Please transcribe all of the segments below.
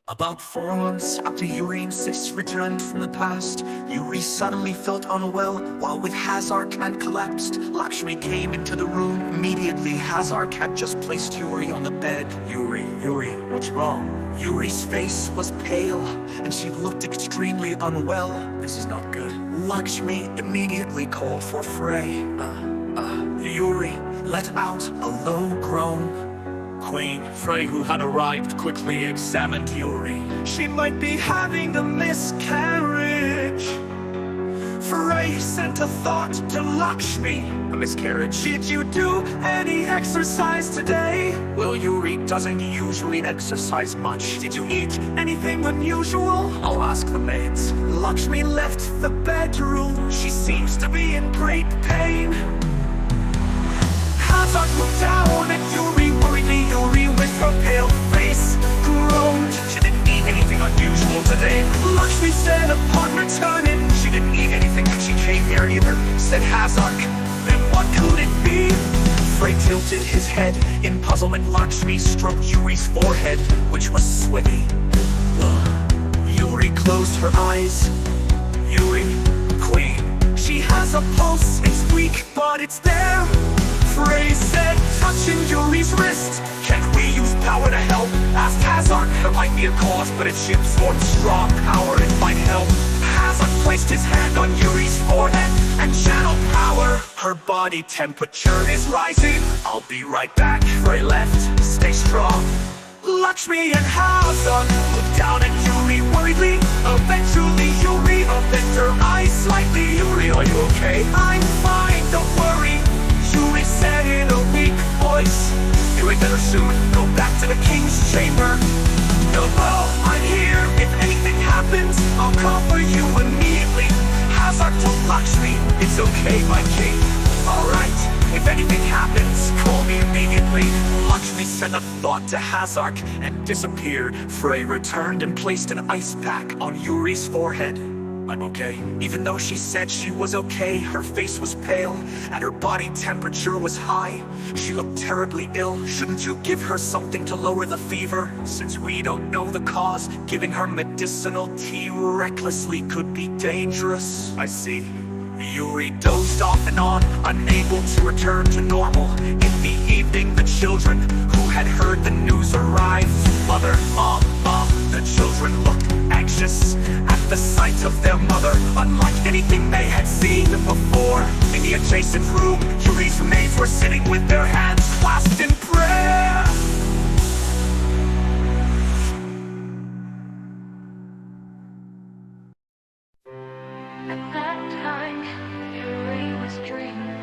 About 4 months after Yuri's sis returned from the past, Yuri suddenly felt unwell while with Hazark had collapsed. Lakshmi came into the room. Immediately, Hazark had just placed Yuri on the bed. Yuri, what's wrong? Yuri's face was pale, and she looked extremely unwell. This is not good. Lakshmi immediately called for Frey. Yuri let out a low groan. Queen Frey, who had arrived, quickly examined Yuri. She might be having a miscarriage. Frey sent a thought to Lakshmi. A miscarriage? Did you do any exercise today? Well, Yuri doesn't usually exercise much. Did you eat anything unusual? I'll ask the maids. Lakshmi left the bedroom. She seems to be in great pain. Hazard looked down at Yuri worriedly. Yuri with her pale face groaned. She didn't eat anything unusual today. Lakshmi said upon returning, she didn't eat anything when she came here either. Said Hazard, then what could it be? Frey tilted his head in puzzlement. Lakshmi stroked Yuri's forehead, which was sweaty. Yuri closed her eyes. Yuri, queen. She has a pulse, it's weak, but it's there. Frey said, touching Yuri's wrist. Can't we use power to help? Asked Hazard. There might be a cause, but if she absorbed strong power, it might help. Hazard placed his hand on Yuri's forehead and channeled power. Her body temperature is rising. I'll be right back. Frey left. Stay strong. Lakshmi and Hazard looked down at Yuri worriedly. Eventually Yuri opened her eyes slightly. Yuri, are you okay? I'm fine, don't worry. Yuri said in a weak voice. You had better soon go back to the king's chamber. No, I'm here. If anything happens, I'll call for you immediately. Hazard told Lakshmi, it's okay, my king. Alright, if anything happens, call me immediately. Lakshmi sent a thought to Hazard and disappeared. Frey returned and placed an ice pack on Yuri's forehead. I'm okay. Even though she said she was okay, her face was pale and her body temperature was high. She looked terribly ill. Shouldn't you give her something to lower the fever? Since we don't know the cause, giving her medicinal tea recklessly could be dangerous. I see. Yuri dozed off and on, unable to return to normal. In the evening, the children who had heard the news arrived. Mother, mom, the children looked anxious at the sight of their mother, unlike anything they had seen before. In the adjacent room, Yuri's maids were sitting with their hands clasped in prayer. At that time, Yuri was dreaming.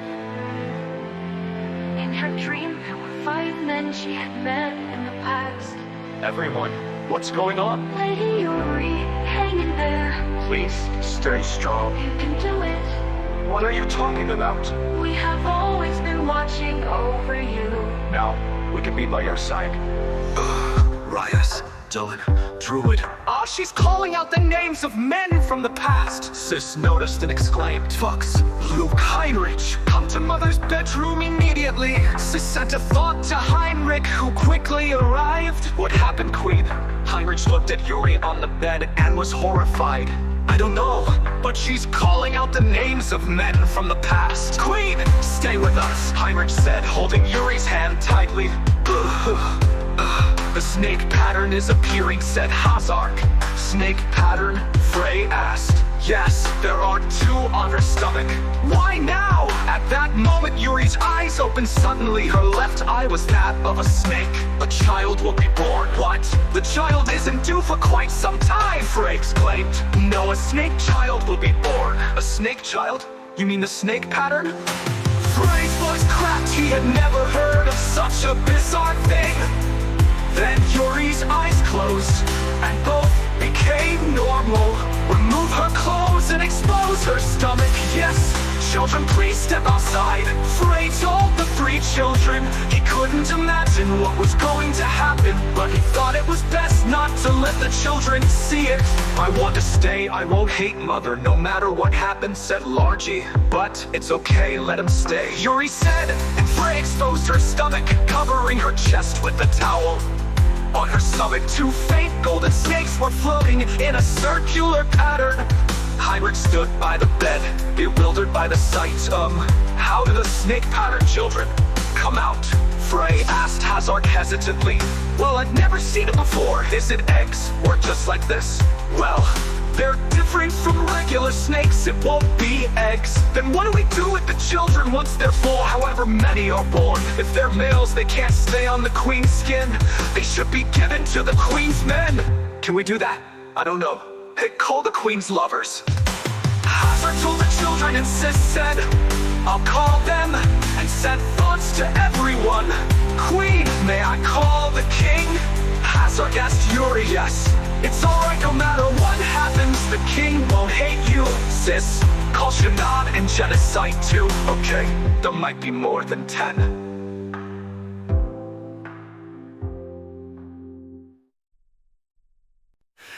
In her dream, there were 5 men she had met in the past. Everyone, what's going on? Lady Yuri, hang in there. Please, stay strong. You can do it. What are you talking about? We have always been watching over you. Now, we can be by your side. Rias, Dylan, Druid. She's calling out the names of men from the past. Sis noticed and exclaimed, Fox, Luke, Heinrich, come to Mother's bedroom immediately. Sis sent a thought to Heinrich, who quickly arrived. What happened, Queen? Heinrich looked at Yuri on the bed and was horrified. I don't know, but she's calling out the names of men from the past. Queen, stay with us, Heinrich said, holding Yuri's hand tightly. The snake pattern is appearing, said Hazark. Snake pattern? Frey asked. Yes, there are 2 on her stomach. Why now? At that moment, Yuri's eyes opened suddenly. Her left eye was that of a snake. A child will be born. What? The child isn't due for quite some time, Frey exclaimed. No, a snake child will be born. A snake child? You mean the snake pattern? Frey's voice cracked. He had never heard of such a bizarre thing. Then Yuri's eyes closed, and both became normal. Remove her clothes and expose her stomach. Yes, children, please step outside. Frey told the 3 children. He couldn't imagine what was going to happen, but he thought it was best not to let the children see it. I want to stay, I won't hate Mother, no matter what happens, said Largy. But it's okay, let him stay, Yuri said, and Frey exposed her stomach, covering her chest with the towel. On her stomach, 2 faint golden snakes were floating in a circular pattern. Heinrich stood by the bed, bewildered by the sight. How do the snake pattern children come out? Frey asked Hazard hesitantly. Well, I'd never seen it before. Is it eggs, or just like this? Well, they're different from regular snakes. It won't be eggs. Then what do we do with the children once they're full? However many are born. If they're males, they can't stay on the queen's skin. They should be given to the queen's men. Can we do that? I don't know. Hey, call the queen's lovers. Hazard told the children and Sis said, I'll call them and send thoughts to everyone. Queen, may I call the king? Hazard asked Yuri, yes. It's alright no matter what happens, the king won't hate you. Sis, call Shannon and Genocide too. Okay, there might be more than 10.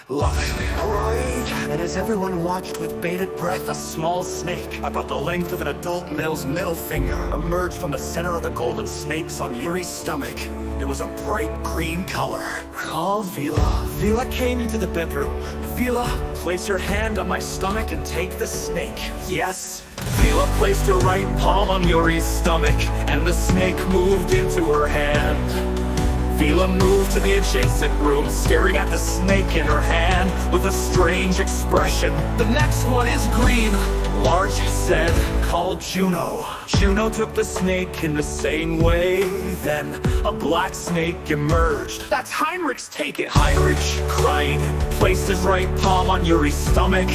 Lakshmi cried, and as everyone watched with bated breath, a small snake, about the length of an adult male's middle finger, emerged from the center of the golden snakes on Yuri's stomach. It was a bright green color. Call Vila. Vila came into the bedroom. Vila, place your hand on my stomach and take the snake. Yes. Vila placed her right palm on Yuri's stomach, and the snake moved into her hand. Vila moved to the adjacent room, staring at the snake in her hand with a strange expression. The next one is green, Largy said, called Juno. Juno took the snake in the same way. Then a black snake emerged. That's Heinrich's, take it. Heinrich, crying, placed his right palm on Yuri's stomach.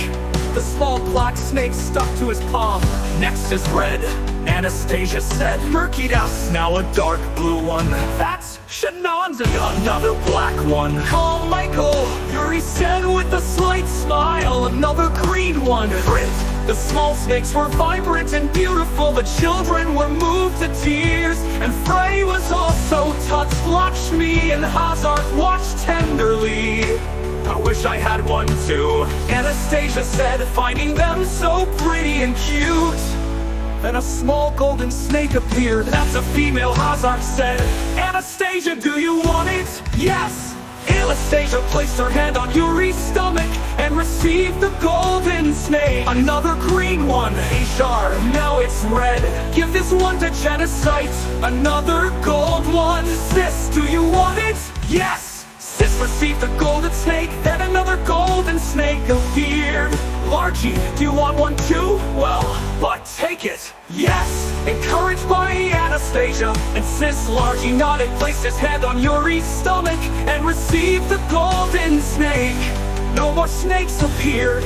The small black snake stuck to his palm. Next is red, Anastasia said. Murky dust, now a dark blue one. That's Shannon's, another black one. Call Michael, Yuri said with a slight smile. Another green one. Print. The small snakes were vibrant and beautiful. The children were moved to tears, and Frey was also touched. Lakshmi and Hazard watched tenderly. I wish I had one too, Anastasia said, finding them so pretty and cute. Then a small golden snake appeared. That's a female, Hazard said. Anastasia, do you want it? Yes! Anastasia placed her hand on Yuri's stomach and received the golden snake. Another green one, Ishar, now it's red. Give this one to Genocide. Another gold one. Sis, do you want it? Yes! Sis received the golden snake, then another golden snake appeared. Largy, do you want one too? Well, but take it. Yes! Encouraged by Anastasia, and Sis Largy nodded, placed his hand on Yuri's stomach and received the golden snake. No more snakes appeared,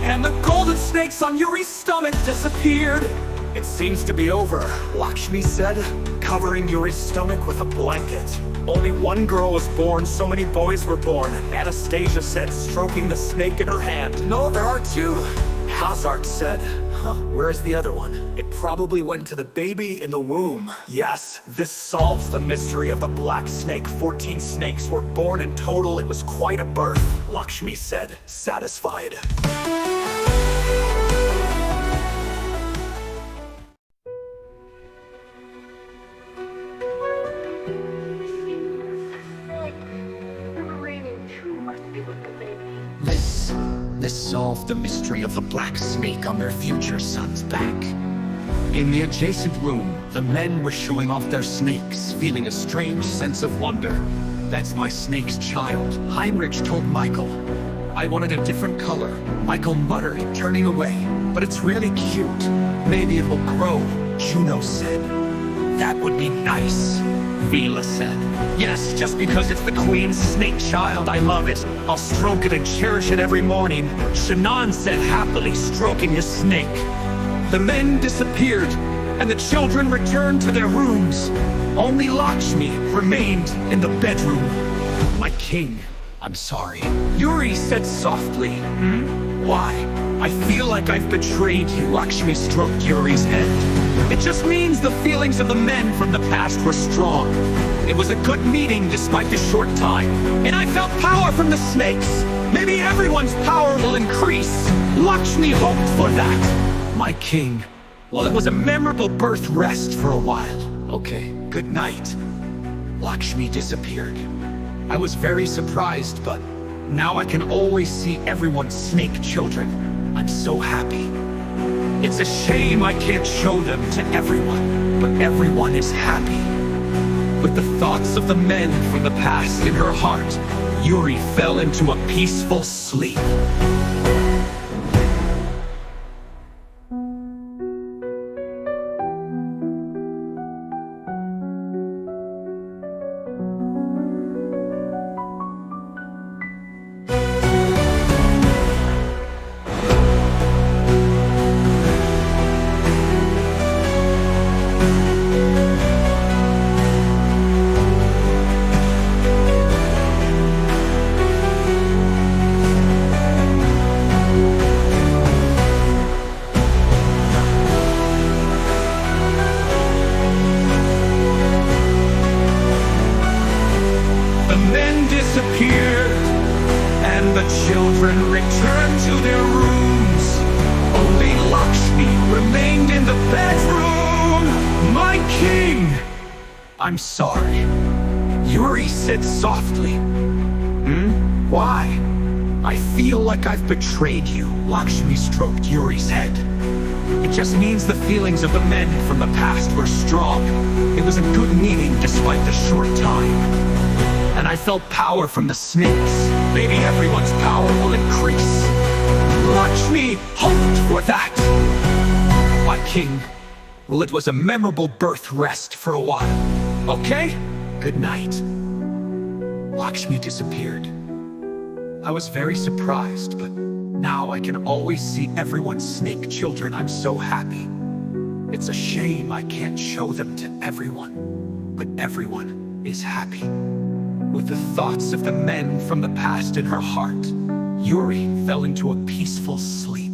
and the golden snakes on Yuri's stomach disappeared. It seems to be over, Lakshmi said, covering Yuri's stomach with a blanket. Only one girl was born, so many boys were born, Anastasia said, stroking the snake in her hand. No, there are two, Hazard said. Where's the other one? It probably went to the baby in the womb. Yes, this solves the mystery of the black snake. 14 snakes were born in total. It was quite a birth, Lakshmi said, satisfied. This solved the mystery of the black snake on their future son's back. In the adjacent room, the men were showing off their snakes, feeling a strange sense of wonder. That's my snake's child, Heinrich told Michael. I wanted a different color. Michael muttered, turning away. But it's really cute. Maybe it will grow, Juno said. That would be nice, Vila said. Yes, just because it's the queen's snake child, I love it. I'll stroke it and cherish it every morning, Shannon said happily, stroking his snake. The men disappeared, and the children returned to their rooms. Only Lakshmi remained in the bedroom. My king, I'm sorry, Yuri said softly. Why? I feel like I've betrayed you, Lakshmi stroked Yuri's head. It just means the feelings of the men from the past were strong. It was a good meeting despite the short time, and I felt power from the snakes. Maybe everyone's power will increase. Lakshmi hoped for that. My king, well, it was a memorable birth rest for a while. Okay, good night. Lakshmi disappeared. I was very surprised, but Now I can always see everyone's snake children. I'm so happy. It's a shame I can't show them to everyone, but everyone is happy. With the thoughts of the men from the past in her heart, Yuri fell into a peaceful sleep. Disappeared, and the children returned to their rooms. Only Lakshmi remained in the bedroom. My king! I'm sorry. Yuri said softly. Why? I feel like I've betrayed you. Lakshmi stroked Yuri's head. It just means the feelings of the men from the past were strong. It was a good meaning despite the short time. And I felt power from the snakes. Maybe everyone's power will increase. Lakshmi hoped for that. My king, well, it was a memorable birth rest for a while. Okay? Good night. Lakshmi disappeared. I was very surprised, but now I can always see everyone's snake children. I'm so happy. It's a shame I can't show them to everyone, but everyone is happy. With the thoughts of the men from the past in her heart, Yuri fell into a peaceful sleep.